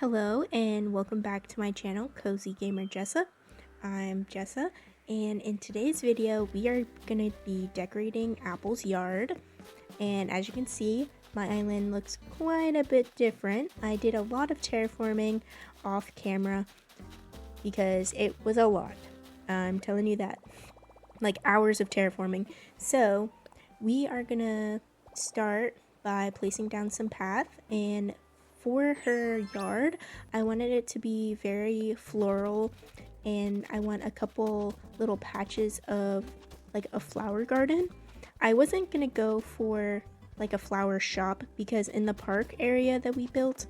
Hello and welcome back to my channel, Cozy Gamer Jessa. I'm Jessa, and in today's video we are going to be decorating Apple's yard. And as you can see, my island looks quite a bit different. I did a lot of terraforming off camera because it was a lot. I'm telling you that. Like hours of terraforming. So we are going to start by placing down some path, and for her yard, I wanted it to be very floral, and I want a couple little patches of like a flower garden. I wasn't gonna go for like a flower shop because in the park area that we built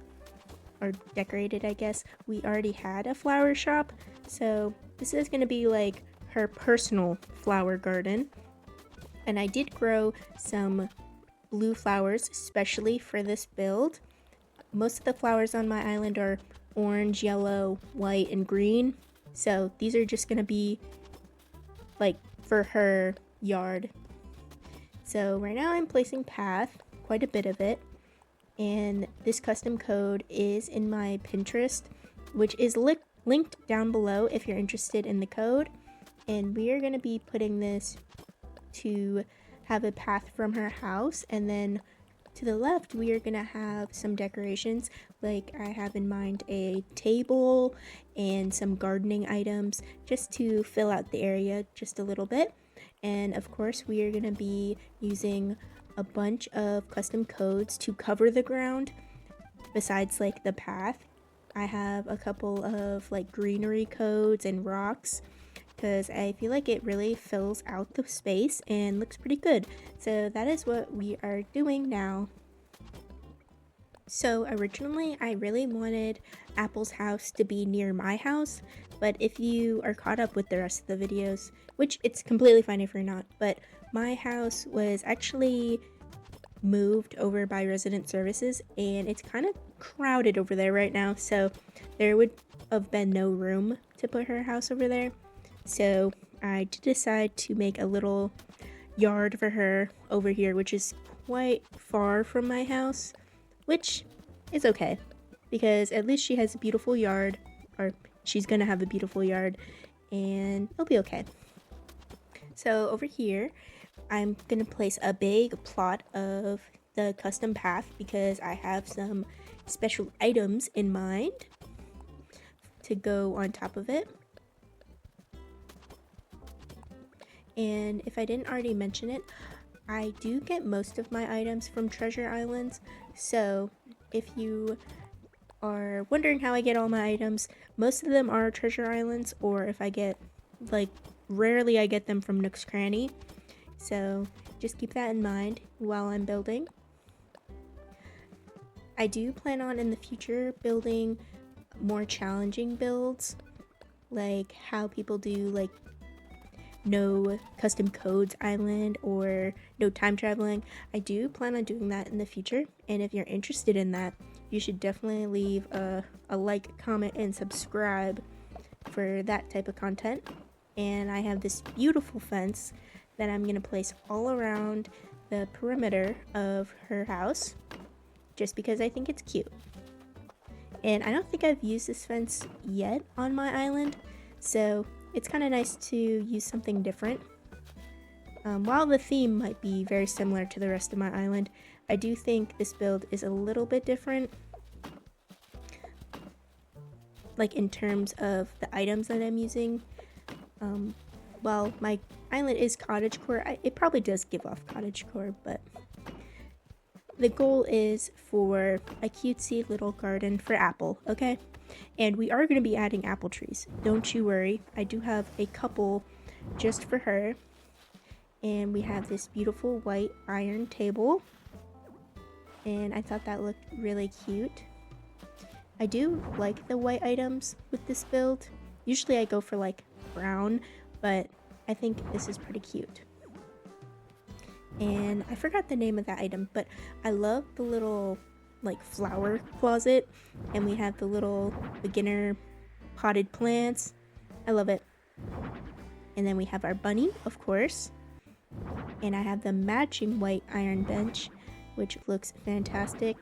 or decorated, I guess, we already had a flower shop. So this is gonna be like her personal flower garden. And I did grow some blue flowers especially for this build. Most of the flowers on my island are orange, yellow, white, and green. So these are just gonna be like for her yard. So right now I'm placing path, quite a bit of it. And this custom code is in my Pinterest, which is linked down below if you're interested in the code. And we are gonna be putting this to have a path from her house, and then to the left, we are gonna have some decorations. Like I have in mind a table and some gardening items just to fill out the area just a little bit. And of course, we are gonna be using a bunch of custom codes to cover the ground besides like the path. I have a couple of like greenery codes and rocks because I feel like it really fills out the space and looks pretty good. So that is what we are doing now. So originally I really wanted Apple's house to be near my house, but if you are caught up with the rest of the videos, which it's completely fine if you're not, but my house was actually moved over by resident services and it's kind of crowded over there right now, so there would have been no room to put her house over there. So I did decide to make a little yard for her over here, which is quite far from my house, which is okay because at least she has a beautiful yard, or she's gonna have a beautiful yard, and it'll be okay. So over here I'm gonna place a big plot of the custom path because I have some special items in mind to go on top of it. And if I didn't already mention it, I do get most of my items from Treasure Islands. So if you are wondering how I get all my items, most of them are Treasure Islands, or if I get, like, rarely I get them from Nook's Cranny. So just keep that in mind while I'm building. I do plan on in the future building more challenging builds, like how people do like no custom codes island or no time traveling. I do plan on doing that in the future, and if you're interested in that, you should definitely leave a like, comment, and subscribe for that type of content. And I have this beautiful fence that I'm gonna place all around the perimeter of her house just because I think it's cute. And I don't think I've used this fence yet on my island, so it's kind of nice to use something different. While the theme might be very similar to the rest of my island, I do think this build is a little bit different, like in terms of the items that I'm using. While my island is cottagecore, it probably does give off cottagecore, but the goal is for a cutesy little garden for Apple, okay? And we are going to be adding apple trees. Don't you worry. I do have a couple just for her. And we have this beautiful white iron table. And I thought that looked really cute. I do like the white items with this build. Usually I go for like brown, but I think this is pretty cute. And I forgot the name of that item, but I love the little like flower closet, and we have the little beginner potted plants. I love it. And then we have our bunny, of course, and I have the matching white iron bench, which looks fantastic.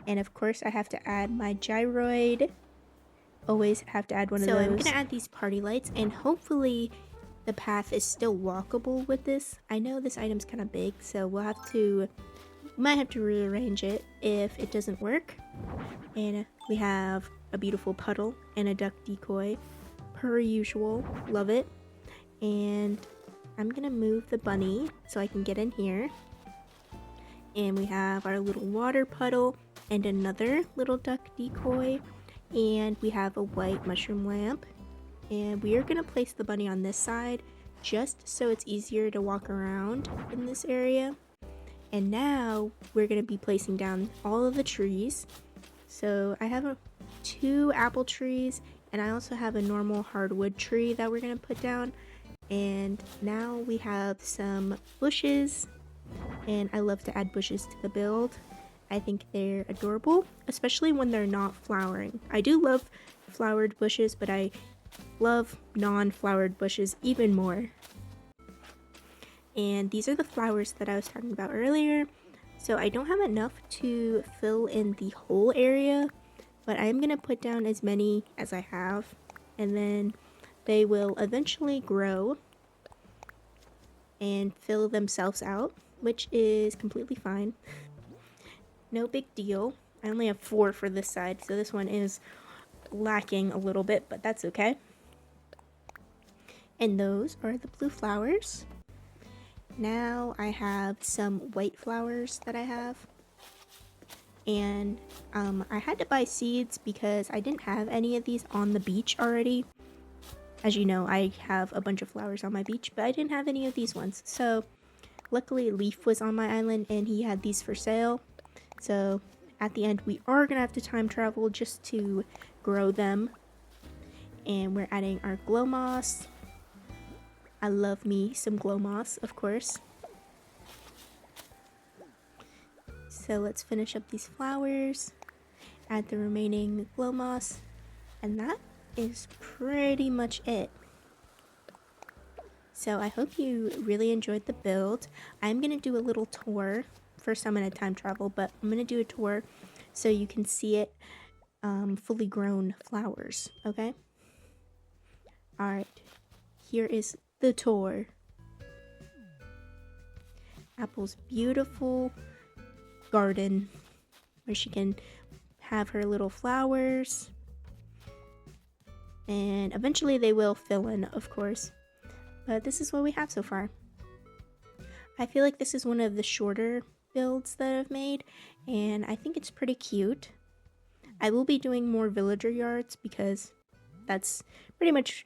And of course I have to add my gyroid. Always have to add one of those. So I'm gonna add these party lights, and hopefully the path is still walkable with this. I know this item's kind of big, so might have to rearrange it if it doesn't work. And we have a beautiful puddle and a duck decoy, per usual. Love it. And I'm gonna move the bunny so I can get in here. And we have our little water puddle and another little duck decoy. And we have a white mushroom lamp. And we are gonna place the bunny on this side just so it's easier to walk around in this area. And now we're gonna be placing down all of the trees. So I have 2 apple trees, and I also have a normal hardwood tree that we're gonna put down. And now we have some bushes, and I love to add bushes to the build. I think they're adorable, especially when they're not flowering. I do love flowered bushes, but I love non-flowered bushes even more. And these are the flowers that I was talking about earlier. So I don't have enough to fill in the whole area, but I'm gonna put down as many as I have, and then they will eventually grow and fill themselves out, which is completely fine. No big deal. I only have 4 for this side, so this one is lacking a little bit, but that's okay. And those are the blue flowers. Now I have some white flowers that I have. And I had to buy seeds because I didn't have any of these on the beach already. As you know, I have a bunch of flowers on my beach, but I didn't have any of these ones. So luckily Leaf was on my island and he had these for sale. So at the end we are gonna have to time travel just to grow them. And we're adding our glow moss. I love me some glow moss, of course. So let's finish up these flowers, add the remaining glow moss, and that is pretty much it. So I hope you really enjoyed the build. I'm gonna do a little tour. First I'm gonna time travel, but I'm gonna do a tour so you can see it fully grown flowers, okay? Alright, here is the tour. Apple's beautiful garden where she can have her little flowers, and eventually they will fill in, of course, but this is what we have so far. I feel like this is one of the shorter builds that I've made, and I think it's pretty cute. I will be doing more villager yards because that's pretty much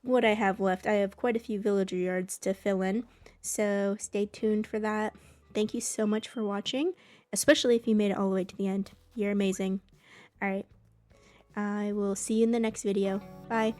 what I have left. I have quite a few villager yards to fill in, so stay tuned for that. Thank you so much for watching, especially if you made it all the way to the end. You're amazing. Alright, I will see you in the next video. Bye.